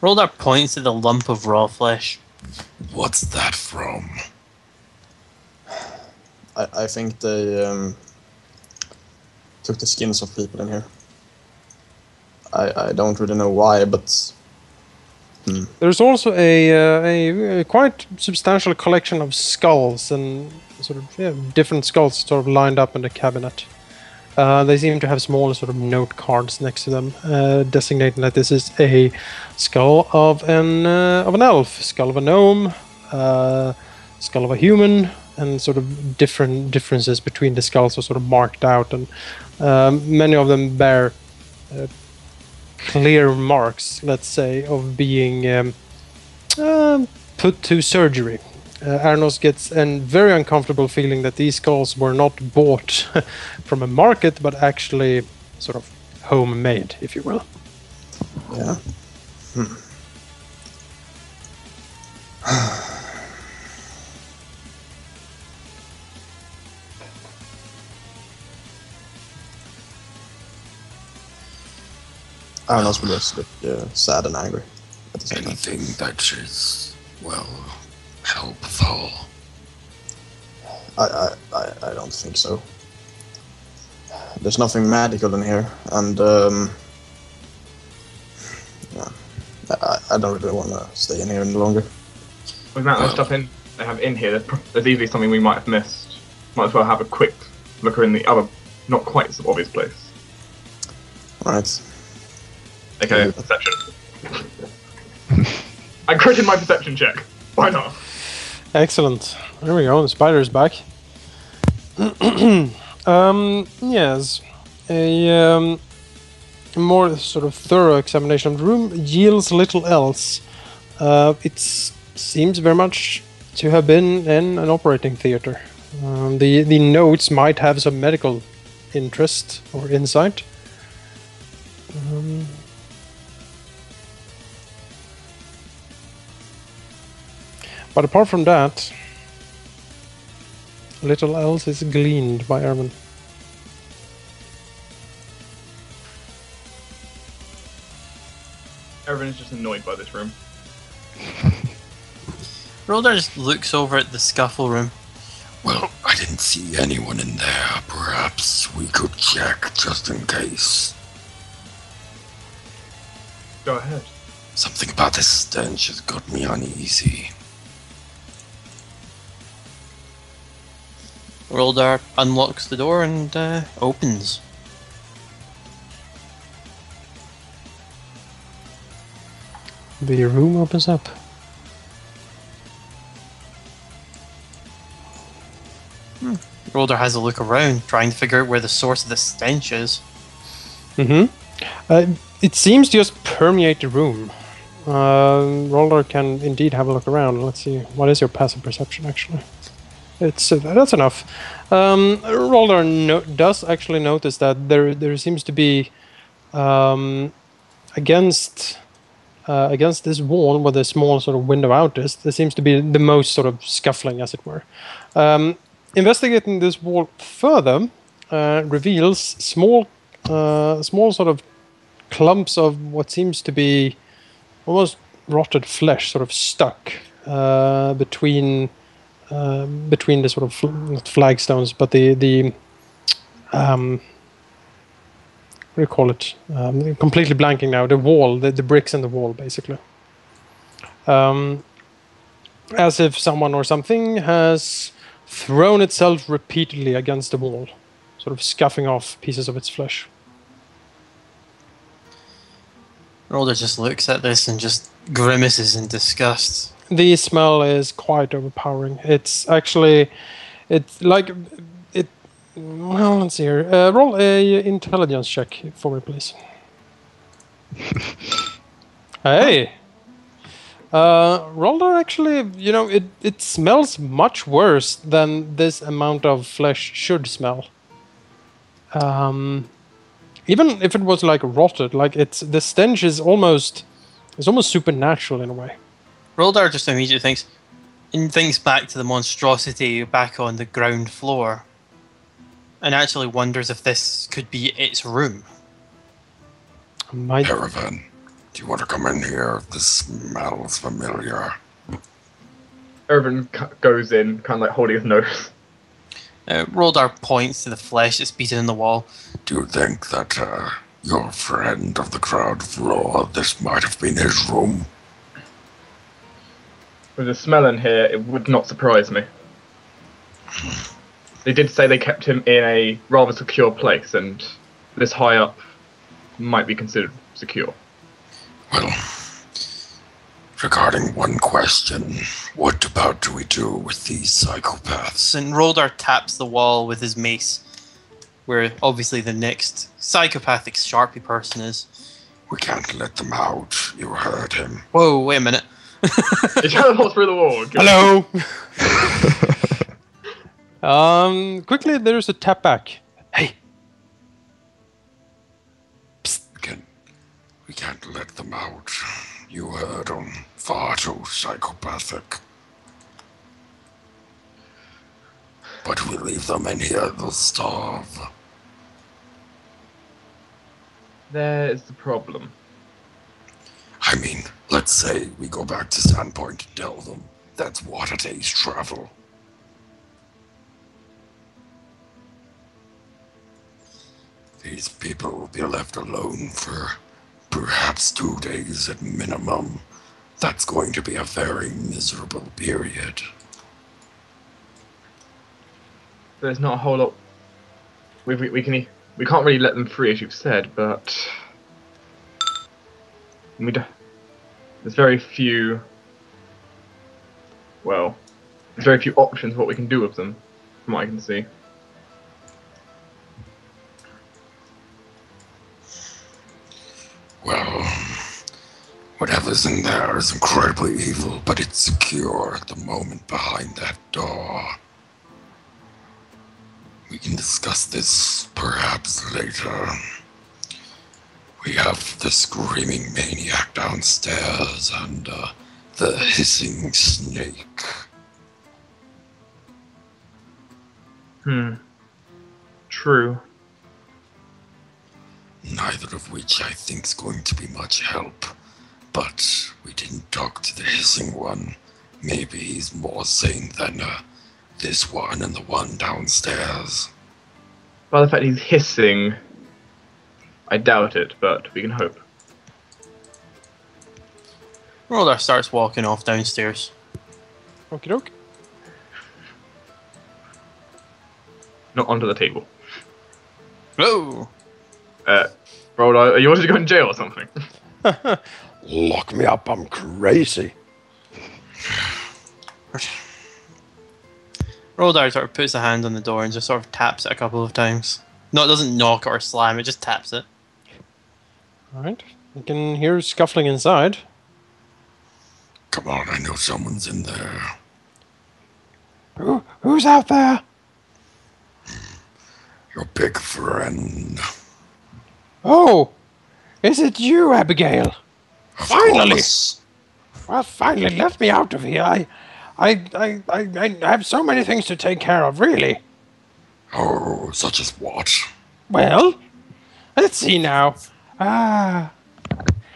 Roldar points to the lump of raw flesh. What's that from? I think they took the skins of people in here. I don't really know why, but... There's also a quite substantial collection of skulls and sort of different skulls sort of lined up in the cabinet. They seem to have small sort of note cards next to them, designating that this is a skull of an elf, skull of a gnome, skull of a human, and sort of different differences between the skulls are sort of marked out, and many of them bear clear marks, let's say, of being put to surgery. Arenoss gets a very uncomfortable feeling that these skulls were not bought from a market, but actually sort of homemade, if you will. Yeah. Arenoss will just look sad and angry at the same time. Anything that is, well, helpful. I don't think so. There's nothing magical in here, and yeah, I don't really want to stay in here any longer. With the amount of stuff they have in here, there's easily something we might have missed. Might as well have a quick look in the other, not quite so obvious place. Alright. Okay, perception. I critted my perception check. Why not? Excellent. There we go. The spider's back. Yes. A more sort of thorough examination of the room yields little else. It seems very much to have been in an operating theater. The notes might have some medical interest or insight. But apart from that, little else is gleaned by Erevan. Erevan is just annoyed by this room. Roldar just looks over at the scuffle room. Well, I didn't see anyone in there. Perhaps we could check just in case. Go ahead. Something about this stench has got me uneasy. Roldar unlocks the door and opens. The room opens up. Roldar has a look around, trying to figure out where the source of the stench is. It seems to just permeate the room. Roldar can indeed have a look around. Let's see. What is your passive perception, actually? It's that's enough. Roldar does actually notice that there seems to be against this wall where the small sort of window out is. There seems to be the most sort of scuffling, as it were. Investigating this wall further reveals small sort of clumps of what seems to be almost rotted flesh, sort of stuck between the sort of not flagstones, but the what do you call it? I'm completely blanking now. The wall, the bricks in the wall, basically. As if someone or something has thrown itself repeatedly against the wall, sort of scuffing off pieces of its flesh. Roldar just looks at this and just grimaces in disgust. The smell is quite overpowering. It's actually, well, let's see here. Roll a intelligence check for me, please. Hey! Roldar actually, it smells much worse than this amount of flesh should smell. Even if it was like rotted, like the stench is almost supernatural in a way. Roldar just immediately thinks back to the monstrosity back on the ground floor, and actually wonders if this could be its room. Erevan, Do you want to come in here? This smells familiar. Erevan goes in, kind of like holding his nose. Roldar points to the flesh that's beaten in the wall. Do you think that your friend of the crowd floor, this might have been his room? With the smell in here, it would not surprise me. They did say they kept him in a rather secure place, and this high up might be considered secure. Well, regarding one question, what about do we do with these psychopaths? And Roldar taps the wall with his mace, where obviously the next psychopathic Sharpie person is. We can't let them out. You heard him. Whoa, wait a minute. He teleports through the wall. Hello. Quickly, there's a tap back. Hey. We can't let them out. You heard them. Far too psychopathic. But we leave them in here, they'll starve. There's the problem. I mean, let's say we go back to Sandpoint and tell them. That's what a day's travel. These people will be left alone for perhaps 2 days at minimum. That's going to be a very miserable period. There's not a whole lot. We can't really let them free, as you've said, but there's very few. Well, there's very few options what we can do with them, from what I can see. Well, whatever's in there is incredibly evil, but it's secure at the moment behind that door. We can discuss this perhaps later. We have the screaming maniac downstairs and the hissing snake. True. Neither of which I think is going to be much help. But we didn't talk to the hissing one. Maybe he's more sane than this one and the one downstairs. By the fact he's hissing, I doubt it, but we can hope. Roldar starts walking off downstairs. Okie doke. Not onto the table. Whoa! Roldar, are you wanting to go in jail or something? Lock me up, I'm crazy. Roldar sort of puts a hand on the door and just sort of taps it a couple of times. No, it doesn't knock or slam, it just taps it. Alright. You can hear scuffling inside. Come on, I know someone's in there. Who's out there? Your big friend. Oh! Is it you, Abigail? Of Finally! course. Well, finally, let me out of here. I have so many things to take care of, really. Oh, such as what? Well, let's see now.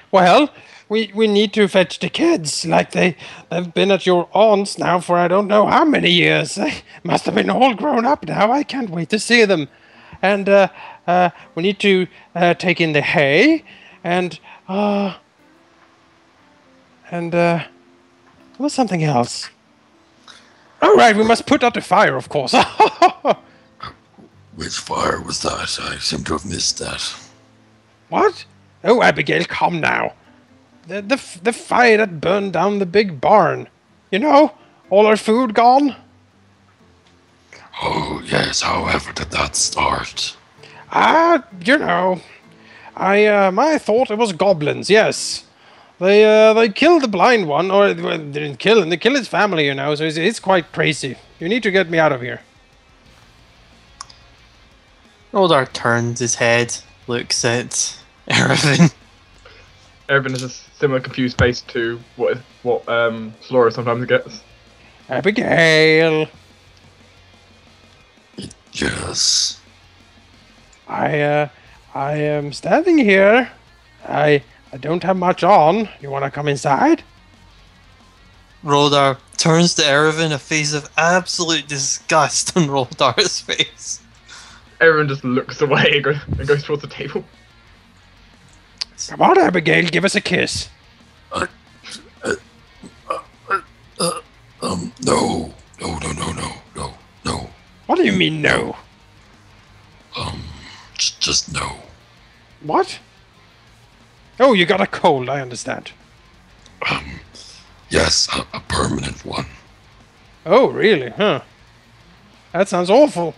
Well, we need to fetch the kids. Like they've been at your aunt's now for I don't know how many years. They must have been all grown up now. I can't wait to see them. And we need to take in the hay and there was something else. All right, we must put out the fire, of course. Which fire was that? I seem to have missed that. What? Oh, Abigail, come now. The fire that burned down the big barn. You know, all our food gone. Oh, yes, however did that start? You know, I thought it was goblins, yes. They killed the blind one, or they didn't kill him, they killed his family, you know, so it's quite crazy. You need to get me out of here. Roldar turns his head, looks at Erevan. Erevan has a similar confused face to what Saloro sometimes gets. Abigail! Yes. I am standing here. I I don't have much on. You want to come inside? Roldar turns to Erevan, a face of absolute disgust on Roldar's face. Everyone just looks away and goes towards the table. Come on, Abigail, give us a kiss. No. What do you mean, no? Just no. What? Oh, you got a cold, I understand. Yes, a permanent one. Oh, really? Huh. That sounds awful.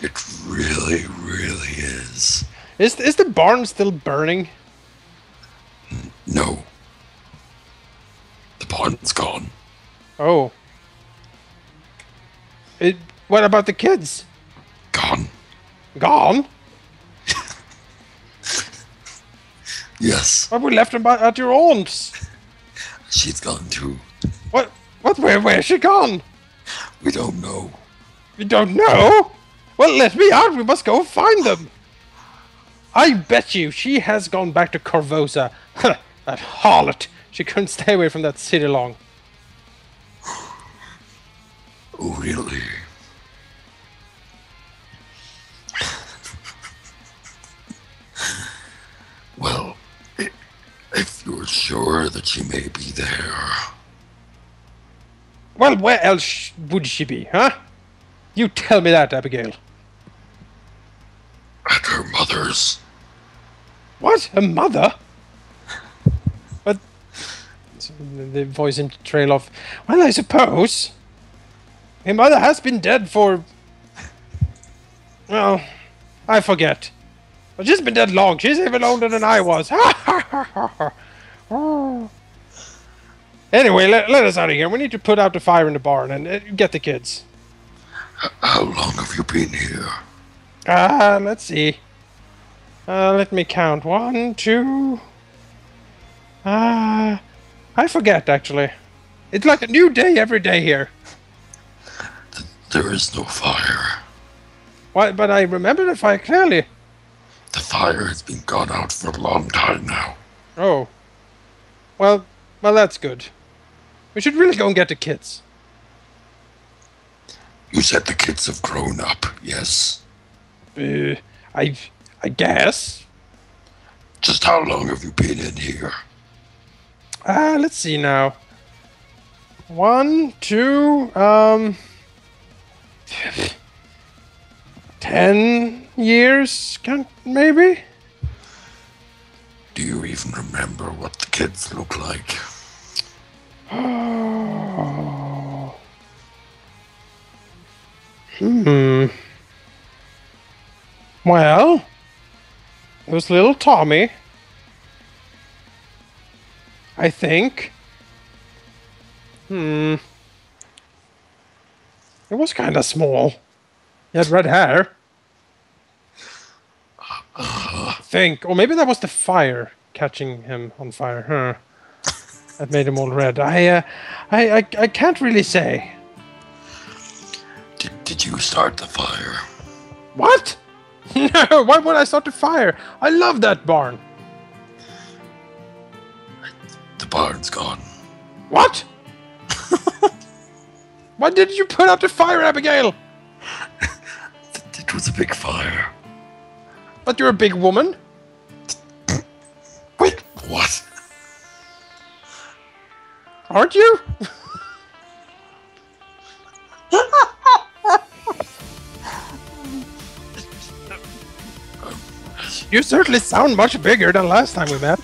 It really, really is. Is the barn still burning? No. The barn's gone. Oh. What about the kids? Gone. Gone? Yes. But we left them at your aunt's. She's gone too. What? Where's she gone? We don't know. You don't know? Well, let me out. We must go find them. I bet you she has gone back to Corvosa. That harlot. She couldn't stay away from that city long. Oh, really? Well, if you're sure that she may be there. Well, where else would she be, huh? You tell me that, Abigail. At her mother's. What? Her mother? But... The voice seemed to trail off. Well, I suppose. Her mother has been dead for... Well, I forget. But she's been dead long. She's even older than I was. Anyway, let us out of here. We need to put out the fire in the barn and get the kids. How long have you been here? Let's see. Let me count. 1, 2... I forget, actually. It's like a new day every day here. There is no fire. Why? But I remember the fire clearly. The fire has been gone out for a long time now. Oh. Well, that's good. We should really go and get the kids. You said the kids have grown up, yes? I guess. Just how long have you been in here? Let's see now. 1, 2, 10 years, maybe? Do you even remember what the kids look like? Well, it was little Tommy. I think. It was kind of small. He had red hair. I think. Or maybe that was the fire catching him on fire. Huh. That made him all red. I can't really say. Did you start the fire? What? No, why would I start the fire? I love that barn. The barn's gone. What? Why did you put out the fire, Abigail? It was a big fire. But you're a big woman. Wait, what? Aren't you? You certainly sound much bigger than last time we met.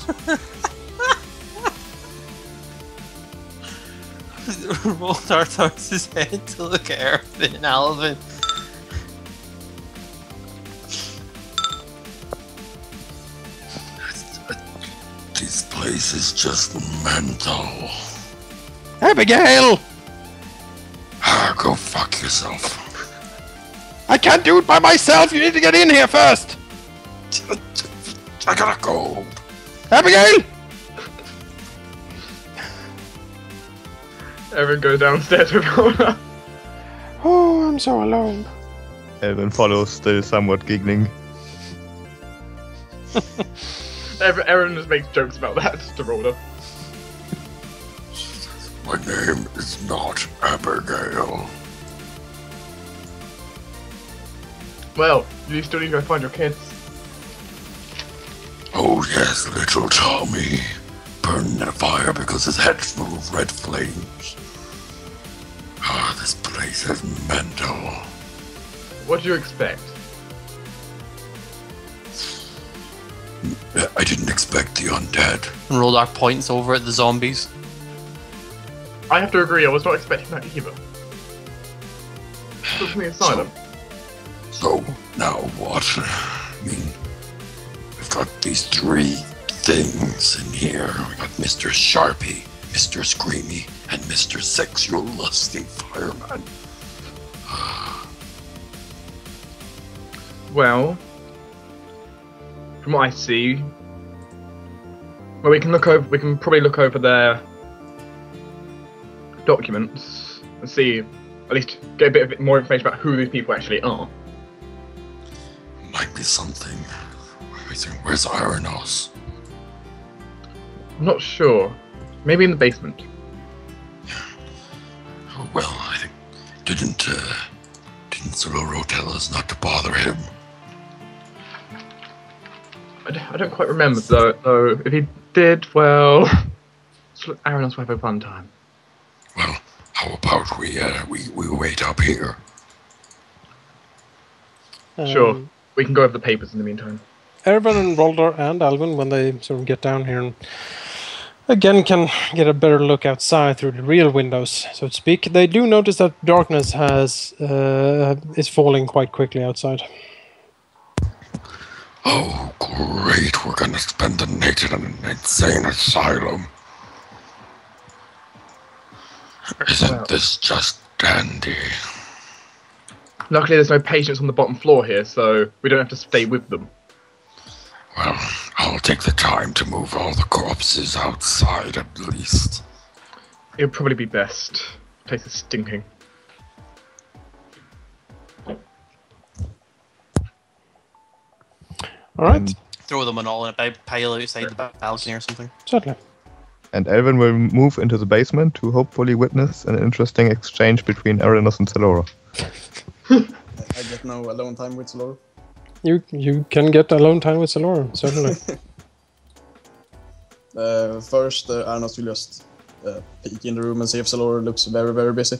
Roldar turns his head to look at Erevan and Alvyn. This place is just mental. Abigail! Go fuck yourself. I can't do it by myself. You need to get in here first. I gotta go. Abigail! Evan goes downstairs with Roldar. Oh, I'm so alone. Alvyn follows, still somewhat giggling. Aaron just makes jokes about that to Roldar. My name is not Abigail. Well, you still need to go find your kids. Oh yes, little Tommy. Burned in a fire because his head's full of red flames. Ah, this place is mental. What do you expect? I didn't expect the undead. And Roldar points over at the zombies. I have to agree, I was not expecting that either. Look from the asylum. So, now what? I mean, we've got these 3 things in here. We got Mr. Sharpie, Mr. Screamy, and Mr. Sexual Lusty Fireman. Well, from what I see, well, we can probably look over their documents and see, at least get a bit more information about who these people actually are. Might be something. Where's Arenoss? I'm not sure. Maybe in the basement. Oh, well, I think didn't Saloro tell us not to bother him? I don't quite remember though. If he did, well, let's let Arenoss have a fun time. Well, how about we wait up here? Sure. We can go over the papers in the meantime. Erevan and Roldar and Alvyn, when they sort of get down here and again can get a better look outside through the real windows, so to speak, they do notice that darkness is falling quite quickly outside. Oh, great. We're gonna spend the night in an insane asylum. Isn't this just dandy? Luckily, there's no patients on the bottom floor here, so we don't have to stay with them. Well, I'll take the time to move all the corpses outside at least. It'll probably be best. The place is stinking. Alright, Throw them on all in a pile outside the balcony or something. certainly. And Alvyn will move into the basement to hopefully witness an interesting exchange between Arenoss and Saloro. I get no alone time with Saloro. You can get alone time with Saloro, certainly. First, Arenoss will just peek in the room and see if Saloro looks very, very busy.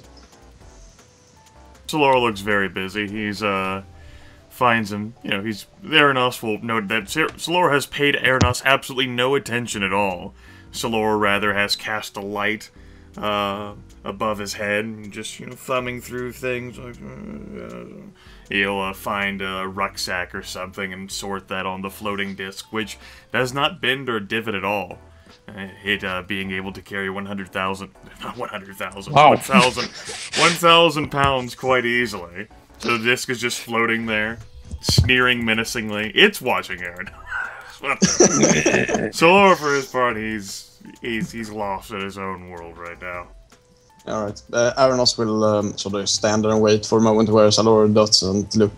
Saloro looks very busy. He's finds him. You know, Arenoss will note that Saloro has paid Arenoss absolutely no attention at all. Saloro rather has cast a light above his head, and just thumbing through things. He'll find a rucksack or something and sort that on the floating disc, which does not bend or divot at all. It being able to carry 100,000, not 100,000, wow. 1,000 pounds quite easily. So the disc is just floating there, sneering menacingly. It's watching Aaron. Saloro, for his part, he's lost in his own world right now. Alright, Arenoss will sort of stand there and wait for a moment where Saloro doesn't look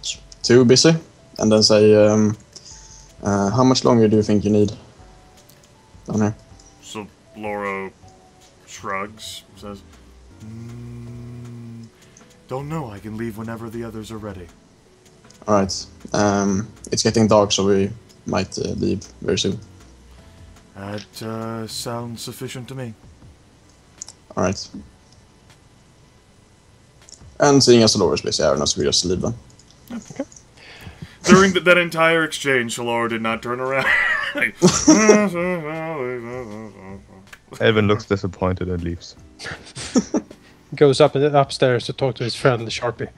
too busy, and then say, how much longer do you think you need down here? Saloro shrugs, says, don't know, I can leave whenever the others are ready. Alright, it's getting dark, so we might leave very soon. That sounds sufficient to me. Alright. And seeing as Saloro is busy, Arenoss will just leave them. Okay. During that entire exchange, Saloro did not turn around. Alvyn looks disappointed and leaves. Goes upstairs to talk to his friend, the Sharpie.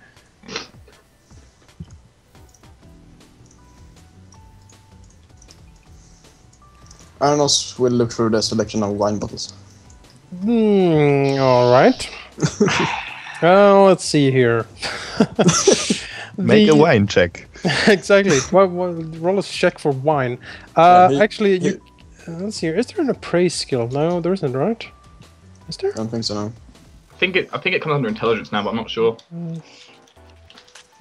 Arenoss will look through the selection of wine bottles. Alright. Let's see here. Make a wine check. Exactly. Roll a check for wine. Actually, let's see here. Is there an appraise skill? No, there isn't, right? Is there? I don't think so, no. I think it comes under intelligence now, but I'm not sure.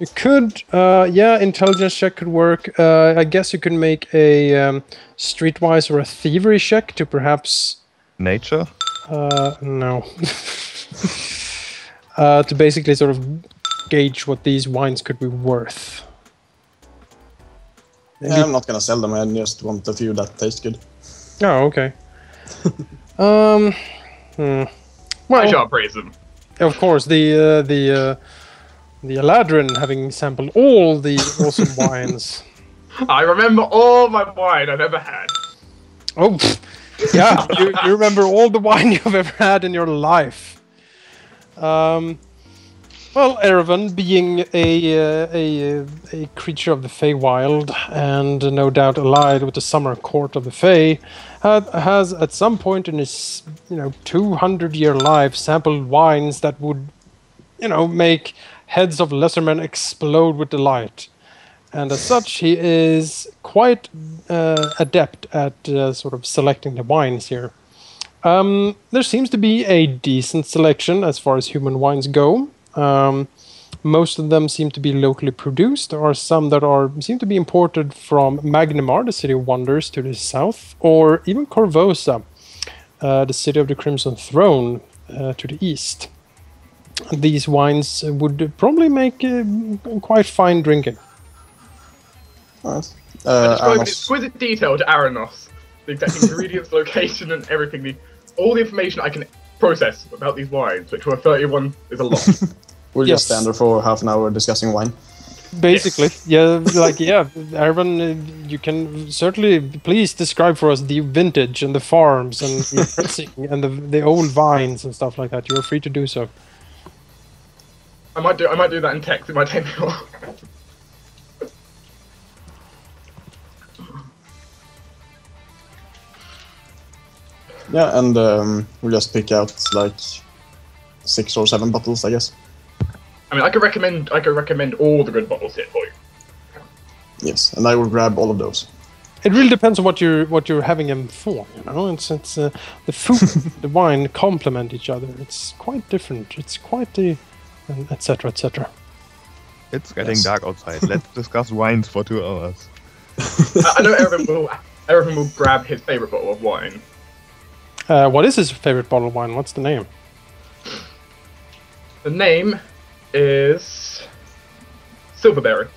You could, yeah, intelligence check could work. I guess you could make a streetwise or a thievery check to perhaps... Nature? No. To basically sort of gauge what these wines could be worth. Yeah, I'm not gonna sell them. I just want a few that taste good. Oh, okay. I Well, shall praise them. of course, the Eladrin having sampled all the awesome wines. I remember all my wine I've ever had. Oh, yeah, you remember all the wine you've ever had in your life. Well, Erevan, being a creature of the Feywild and no doubt allied with the summer court of the Fey, has at some point in his 200-year life sampled wines that would make heads of lesser men explode with delight. And as such, he is quite adept at sort of selecting the wines here. There seems to be a decent selection as far as human wines go. Most of them seem to be locally produced. There are some that seem to be imported from Magnimar, the City of Wonders, to the south, or even Corvosa, the City of the Crimson Throne, to the east. These wines would probably make quite fine drinking. Alright. I described in Arenoss. exquisite detail to Arenoss. The exact ingredients, location, and everything. All the information I can process about these wines, which were 31 is a lot. We'll Yes. just stand there for half an hour discussing wine. Basically, Erevan, you can certainly please describe for us the vintage and the farms and the pressing and the old vines and stuff like that. You are free to do so. I might do that in text. It might take me a while. Yeah, and we'll just pick out like 6 or 7 bottles, I guess. I mean, I could recommend all the good bottles here for you. Yes, and I will grab all of those. It really depends on what you're having them for. It's the food, the wine complement each other. It's quite different. It's quite etc. etc. It's getting Yes. dark outside. Let's discuss wines for 2 hours. I know Erevan will grab his favorite bottle of wine. What is his favorite bottle of wine? What's the name? The name is Silverberry.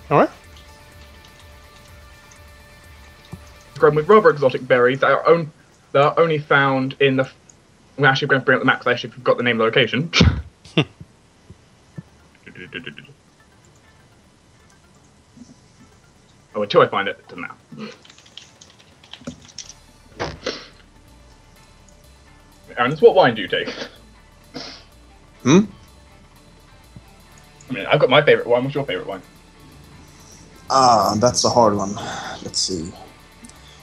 All right. It's grown with rather exotic berries that are only found in the. We're actually going to bring up the map because I actually forgot the name of the location. Oh, until I find it, it doesn't matter. Arenoss, what wine do you take? Hmm? I mean, I've got my favourite wine. What's your favourite wine? Ah, that's a hard one. Let's see.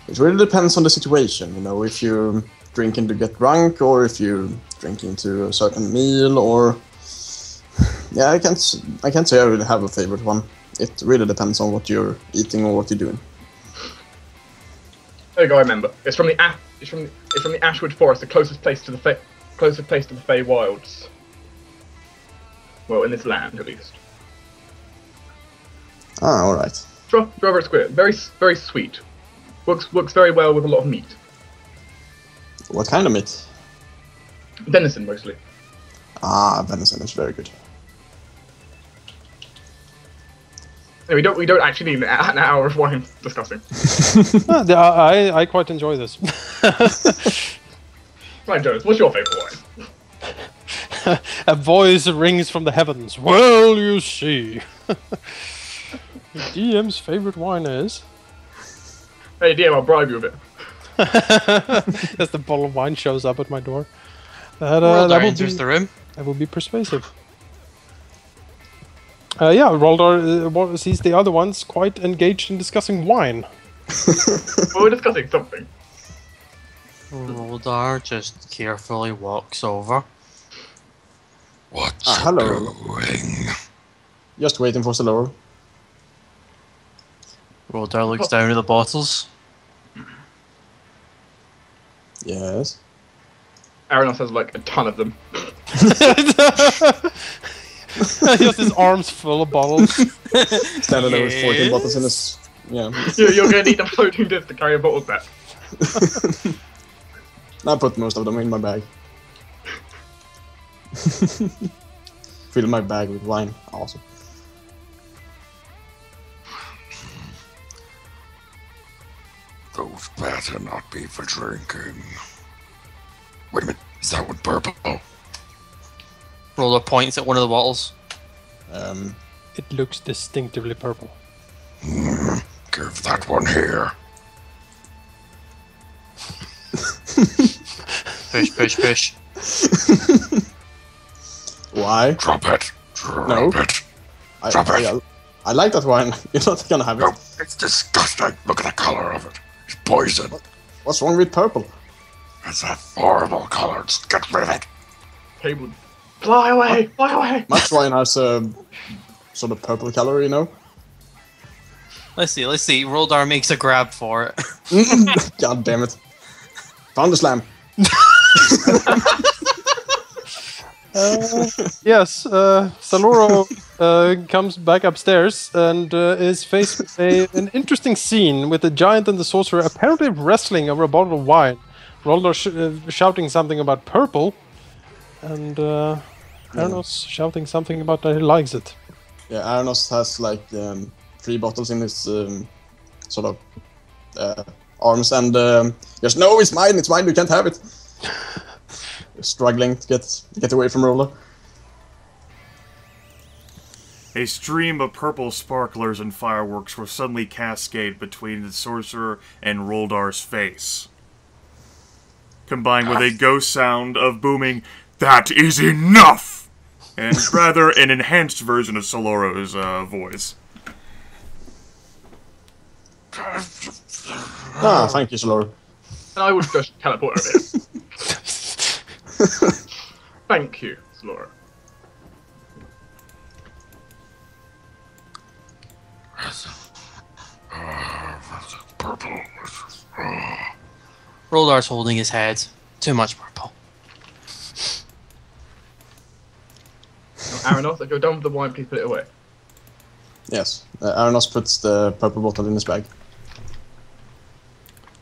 It really depends on the situation, if you're drinking to get drunk or if you're drinking to a certain meal or... Yeah, I can't say I really have a favorite one. It really depends on what you're eating or what you're doing. There you go. I remember. It's from the Ashwood Forest, the closest place to the Fey Wilds. Well, in this land, at least. Ah, alright. Rather exquisite. Very, very sweet. Works very well with a lot of meat. What kind of meat? Venison, mostly. Ah, venison is very good. No, we don't actually need an hour of wine discussing. I quite enjoy this. Right, Jonas, what's your favourite wine? A voice rings from the heavens. Well, you see. The DM's favorite wine is... Hey, DM, I'll bribe you a bit. As the bottle of wine shows up at my door. Roldar enters the room. That will be persuasive. Yeah, Roldar sees the other ones quite engaged in discussing wine. Well, we're discussing something. Roldar just carefully walks over. What's hello. going? Just waiting for Saloro. Roldar looks down at the bottles. Yes. Arenoss has like a ton of them. He has his arms full of bottles. Standing there with 14 bottles in his... Yeah. You're gonna need a floating disc to carry a bottle back. I put most of them in my bag. Fill my bag with wine. Awesome. Those better not be for drinking. Wait a minute, is that one purple? Roller points at one of the bottles. It looks distinctively purple. Give that one here. Push. Why? Drop it. Drop No. it. Drop it. I like that wine. You're not gonna have it. No, it's disgusting. Look at the color of it. It's poison. What's wrong with purple? It's a horrible color. Just get rid of it. Cable. Fly away! Fly away! Much wine has a sort of purple color, you know? Let's see. Roldar makes a grab for it. God damn it. Found the slam. Yes, Saloro comes back upstairs and is faced with an interesting scene with the giant and the sorcerer apparently wrestling over a bottle of wine. Roldar shouting something about purple, and Arenoss shouting something about that he likes it. Yeah, Arenoss has like 3 bottles in his sort of arms, and goes, "No, it's mine, you can't have it." Struggling to get away from Roller. A stream of purple sparklers and fireworks will suddenly cascade between the sorcerer and Roldar's face, combined with a ghost sound of booming, "That is enough!" and rather an enhanced version of Saloro's voice. Thank you, Saloro. And I would just teleport over here. Thank you, Saloro. Purple. Roldar's holding his head. Too much purple. Arenoss, if you're done with the wine, please put it away. Yes, Arenoss puts the purple bottle in his bag.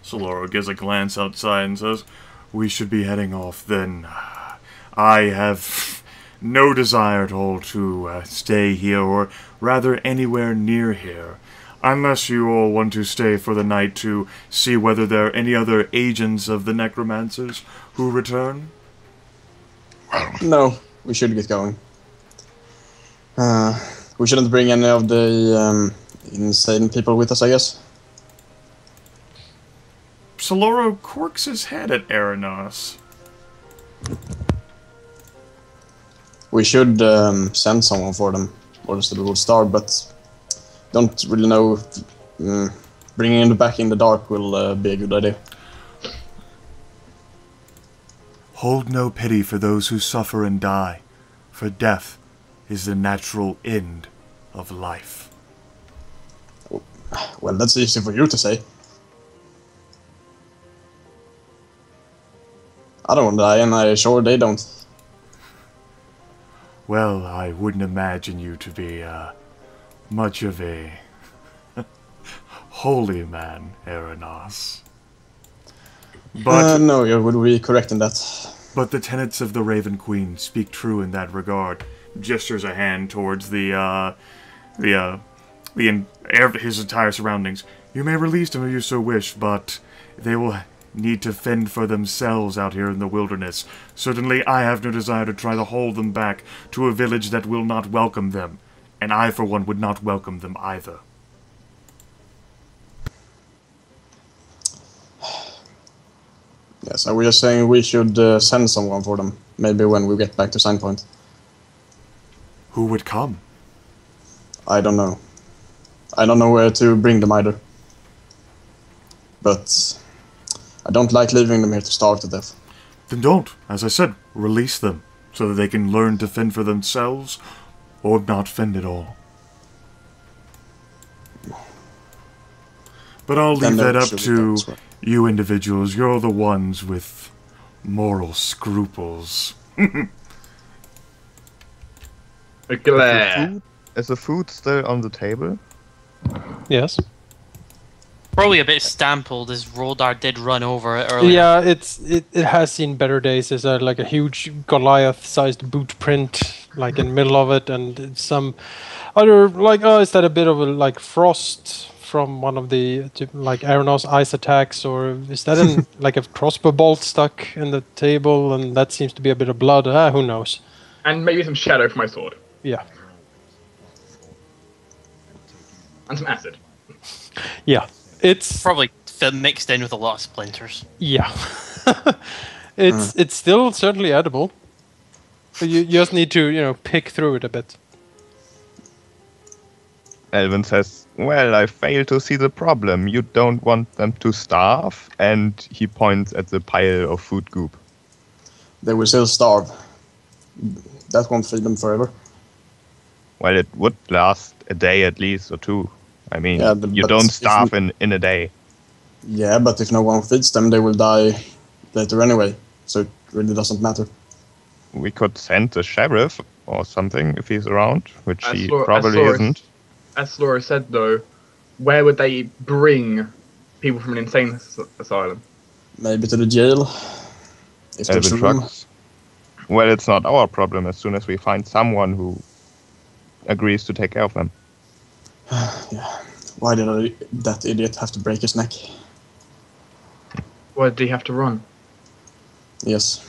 Saloro gives a glance outside and says, "We should be heading off then. I have no desire at all to stay here, or rather anywhere near here, unless you all want to stay for the night to see whether there are any other agents of the necromancers who return." No, we should get going. We shouldn't bring any of the insane people with us, I guess. Saloro quirks his head at Arenoss. We should send someone for them, or else they will starve, but don't really know if bringing them back in the dark will be a good idea. Hold no pity for those who suffer and die, for death is the natural end of life. Well, that's easy for you to say. I don't want to die, and I'm sure they don't. Well, I wouldn't imagine you to be much of a holy man, Arenoss. But no, you would be correct in that. But the tenets of the Raven Queen speak true in that regard. Gestures a hand towards his entire surroundings. You may release them if you so wish, but they will need to fend for themselves out here in the wilderness. Certainly, I have no desire to try to hold them back to a village that will not welcome them, and I, for one, would not welcome them either. Yes, and we are saying we should send someone for them, maybe when we get back to Signpoint. Who would come? I don't know. I don't know where to bring them either. But I don't like leaving them here to starve to death. Then don't. As I said, release them, so that they can learn to fend for themselves, or not fend at all. But I'll leave that up to you individuals. You're the ones with moral scruples. A glare. Is the food still on the table? Yes. Probably a bit stampled as Roldar did run over it earlier. Yeah, it has seen better days. There's like a huge Goliath-sized boot print, like in the middle of it, and some other like is that a bit of a like frost from one of the like Arenoss ice attacks, or is that like a crossbow bolt stuck in the table, and that seems to be a bit of blood? Who knows? And maybe some shadow for my sword. Yeah. And some acid. Yeah. It's Probably mixed in with a lot of splinters. yeah. It's still certainly edible. But you just need to pick through it a bit. Alvyn says, well, I fail to see the problem. You don't want them to starve? And he points at the pile of food goop. They will still starve. That won't feed them forever. Well, it would last a day at least, or two. I mean, Yeah, you but don't if starve in a day. Yeah, but if no one feeds them, they will die later anyway. So it really doesn't matter. We could send the sheriff or something if he's around, which he As probably Laura- isn't. As Saloro said, though, where would they bring people from an insane asylum? Maybe to the jail. If there's Alvyn room. shrugs. Well, it's not our problem as soon as we find someone who agrees to take care of them. Yeah. Why did that idiot have to break his neck? Why did he have to run? Yes.